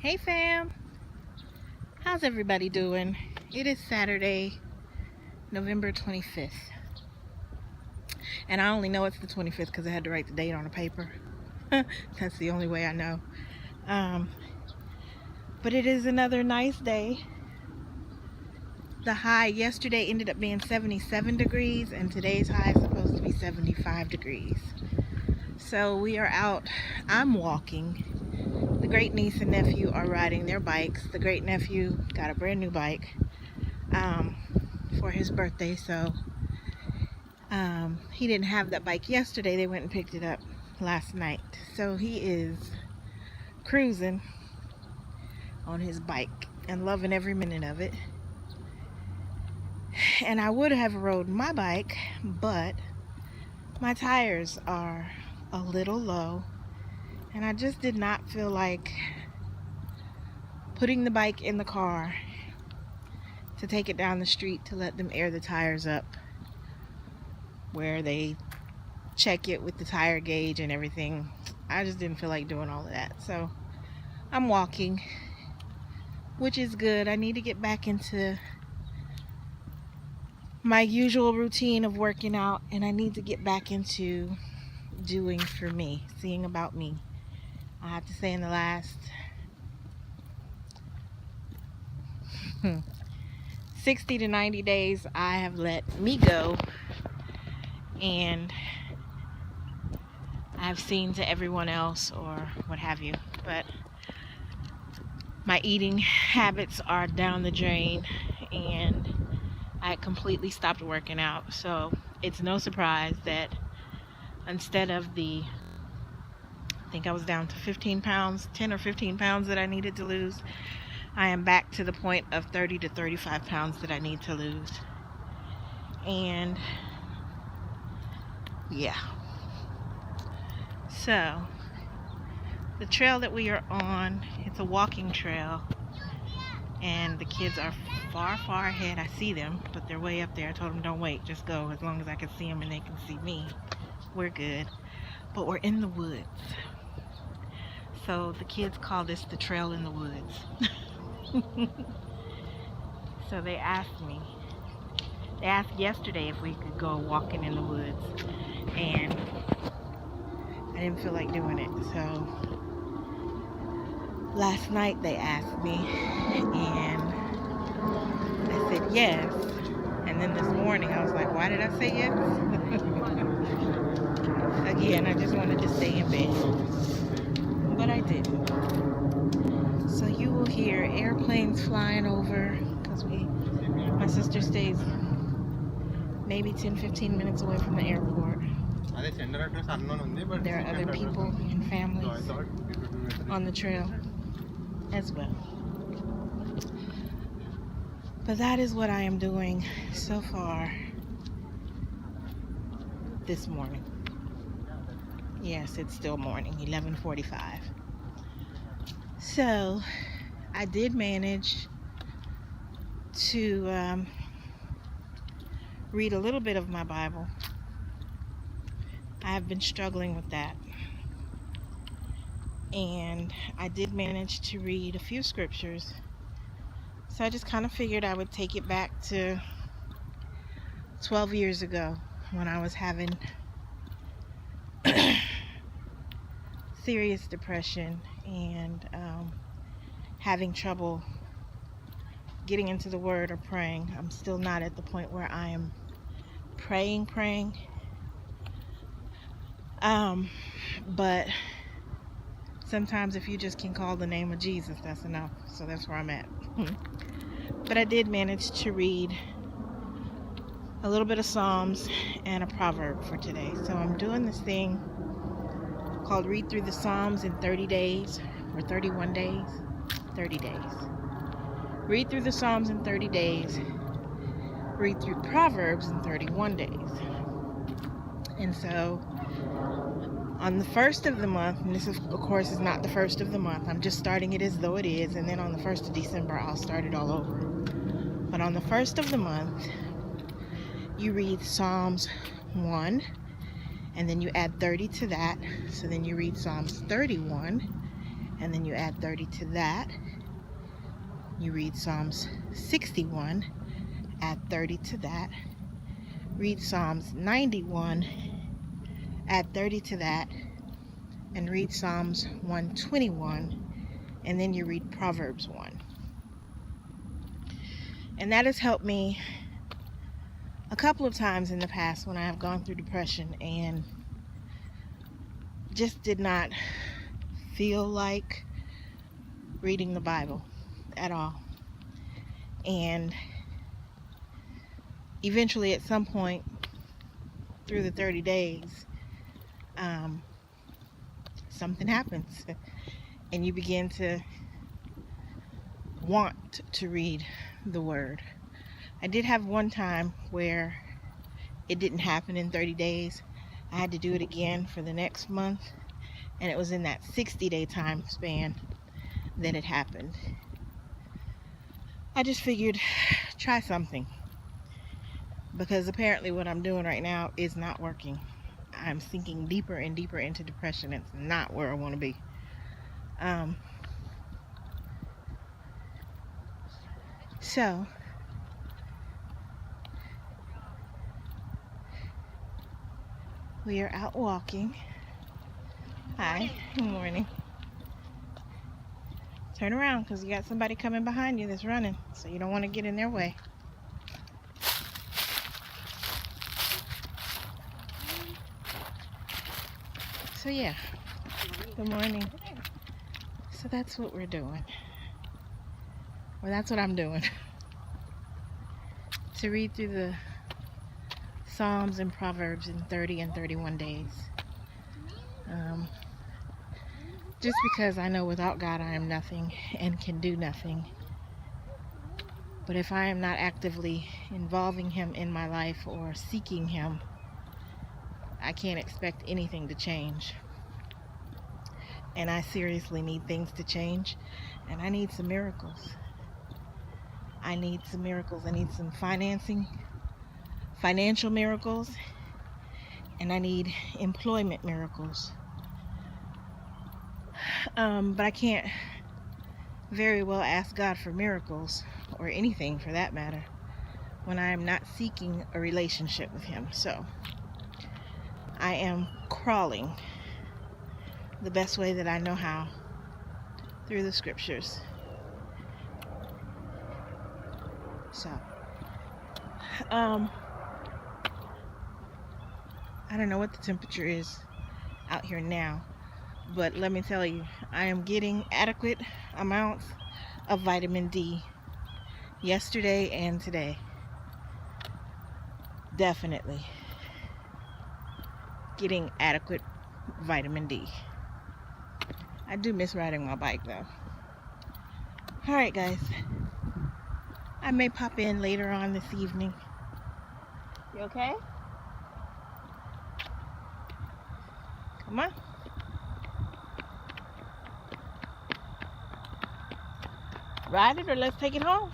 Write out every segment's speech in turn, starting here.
Hey fam, how's everybody doing? It is Saturday, November 25th. And I only know it's the 25th because I had to write the date on a paper. That's the only way I know. But it is another nice day. The high yesterday ended up being 77 degrees and today's high is supposed to be 75 degrees. So we are out. I'm walking. The great niece and nephew are riding their bikes. The great nephew got a brand new bike for his birthday, so he didn't have that bike yesterday. They went and picked it up last night. So he is cruising on his bike and loving every minute of it. And I would have rode my bike, but my tires are a little low. And I just did not feel like putting the bike in the car to take it down the street to let them air the tires up, where they check it with the tire gauge and everything. I just didn't feel like doing all of that. So I'm walking, which is good. I need to get back into my usual routine of working out, and I need to get back into doing for me, seeing about me. I have to say, in the last 60 to 90 days, I have let me go, and I've seen to everyone else or what have you. But my eating habits are down the drain, and I completely stopped working out. So it's no surprise that instead of I think I was down to 15 pounds, 10 or 15 pounds that I needed to lose, I am back to the point of 30 to 35 pounds that I need to lose. And yeah. So the trail that we are on, it's a walking trail, and the kids are far ahead. I see them, but they're way up there. I told them, don't wait, just go. As long as I can see them and they can see me, we're good. But we're in the woods. So the kids call this the trail in the woods. So they asked yesterday if we could go walking in the woods, and I didn't feel like doing it. So last night they asked me, and I said yes. And then this morning I was like, why did I say yes? Again, I just wanted to stay in bed, but I didn't. So you will hear airplanes flying over, because my sister stays maybe 10-15 minutes away from the airport. There are other people and families on the trail as well. But that is what I am doing so far this morning. Yes, it's still morning, 11:45. So I did manage to read a little bit of my Bible. I have been struggling with that. And I did manage to read a few scriptures. So I just kind of figured I would take it back to 12 years ago when I was having serious depression and having trouble getting into the Word or praying. I'm still not at the point where I am praying. But sometimes if you just can call the name of Jesus, that's enough. So that's where I'm at. But I did manage to read a little bit of Psalms and a proverb for today. So I'm doing this thing called Read Through the Psalms in 30 days or 31 days. 30 days. Read through the Psalms in 30 days. Read through Proverbs in 31 days. And so on the first of the month, and this of course is not the first of the month, I'm just starting it as though it is, and then on the 1st of December I'll start it all over. But on the 1st of the month, you read Psalms 1, and then you add 30 to that, so then you read Psalms 31, and then you add 30 to that. You read Psalms 61, add 30 to that. Read Psalms 91, add 30 to that, and read Psalms 121, and then you read Proverbs 1. And that has helped me a couple of times in the past when I have gone through depression and just did not feel like reading the Bible at all. And eventually, at some point through the 30 days, something happens and you begin to want to read the Word. I did have one time where it didn't happen in 30 days. I had to do it again for the next month, and it was in that 60-day time span that it happened. I just figured, try something, because apparently what I'm doing right now is not working. I'm sinking deeper and deeper into depression. It's not where I want to be. So we are out walking. Hi, good morning. Turn around, because you got somebody coming behind you that's running, so you don't want to get in their way. So yeah, good morning. So that's what we're doing. Well, that's what I'm doing. To read through the Psalms and Proverbs in 30 and 31 days. Just because I know without God I am nothing and can do nothing. But if I am not actively involving Him in my life or seeking Him, I can't expect anything to change. And I seriously need things to change, and I need some miracles. I need some miracles. I need some financial miracles, and I need employment miracles. But I can't very well ask God for miracles, or anything for that matter, when I am not seeking a relationship with Him. So I am crawling the best way that I know how through the scriptures. So I don't know what the temperature is out here now, but let me tell you, I am getting adequate amounts of vitamin D yesterday and today. Definitely getting adequate vitamin D. I do miss riding my bike though. Alright guys, I may pop in later on this evening. You okay? Come on. Ride it, or let's take it home.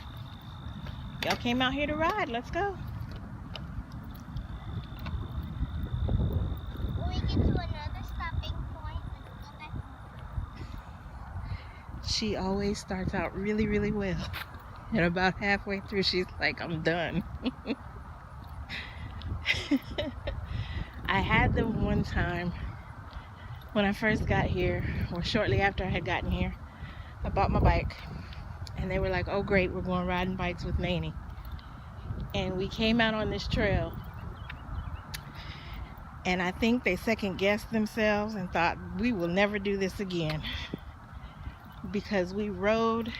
Y'all came out here to ride. Let's go. When we get to another stopping point, let's go back home. She always starts out really, really well. And about halfway through, she's like, I'm done. I had them one time when I first got here, or shortly after I had gotten here. I bought my bike, and they were like, oh great, we're going riding bikes with Nanny. And we came out on this trail, and I think they second guessed themselves and thought, we will never do this again, because we rode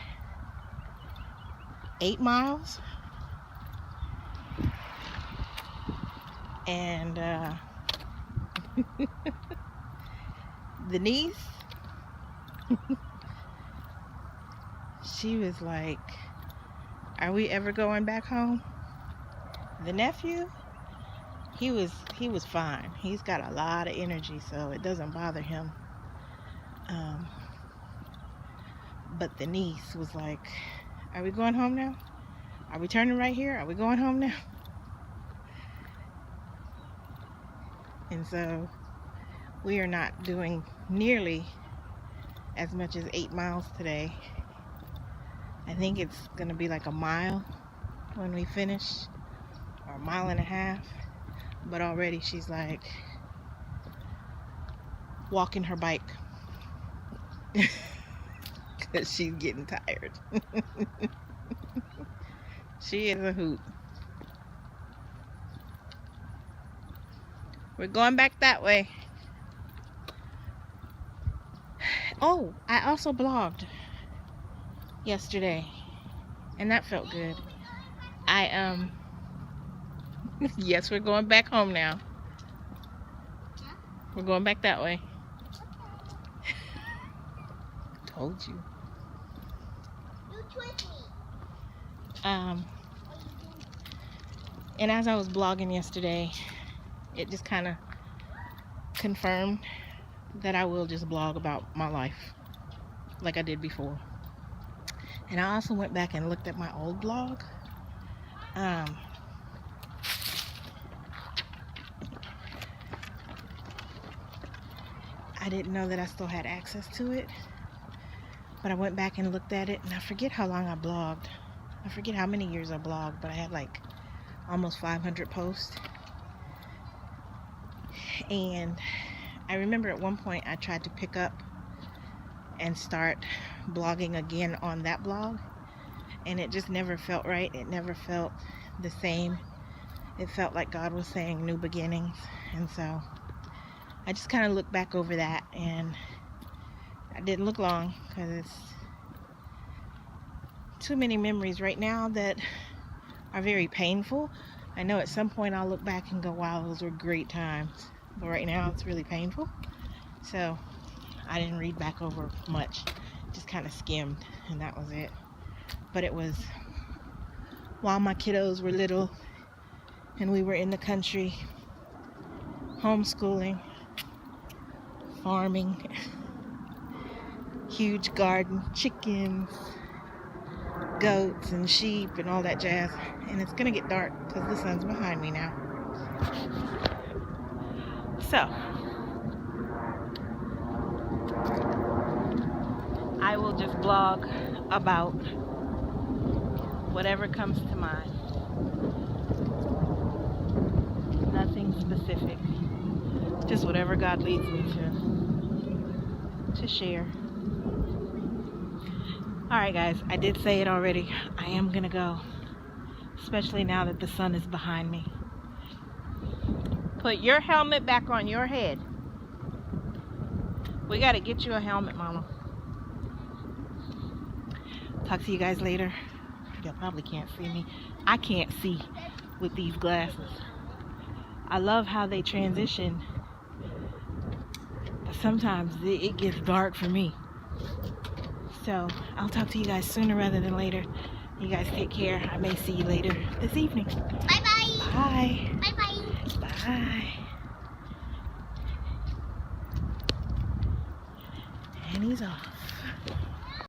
8 miles, and the niece, she was like, are we ever going back home? The nephew, he was fine. He's got a lot of energy, so it doesn't bother him. But the niece was like, are we going home now? Are we turning right here? Are we going home now? And so we are not doing nearly as much as 8 miles today. I think it's gonna be like a mile when we finish, or a mile and a half. But already she's like walking her bike because she's getting tired. She is a hoot. We're going back that way. Oh, I also blogged yesterday, and that felt good. Yes, we're going back home now. We're going back that way. Told you. You twist me. And as I was blogging yesterday, it just kind of confirmed that I will just blog about my life like I did before. And I also went back and looked at my old blog. I didn't know that I still had access to it, but I went back and looked at it, and I forget how long I blogged. I forget how many years I blogged, but I had like almost 500 posts. And I remember at one point I tried to pick up and start blogging again on that blog, and it just never felt right. It never felt the same. It felt like God was saying new beginnings. And so I just kind of looked back over that, and I didn't look long because it's too many memories right now that are very painful. I know at some point I'll look back and go, wow, those were great times. But right now it's really painful. So I didn't read back over much. Just kind of skimmed, and that was it. But it was while my kiddos were little and we were in the country, homeschooling, farming, huge garden, chickens, goats and sheep and all that jazz. And it's gonna get dark because the sun's behind me now. So I will just blog about whatever comes to mind. Nothing specific. Just whatever God leads me to share. Alright guys, I did say it already. I am gonna go. Especially now that the sun is behind me. Put your helmet back on your head. We gotta get you a helmet, Mama. Talk to you guys later. You probably can't see me. I can't see with these glasses. I love how they transition, but sometimes it gets dark for me. So I'll talk to you guys sooner rather than later. You guys take care. I may see you later this evening. Bye-bye. Bye. Bye-bye. Bye. And he's off.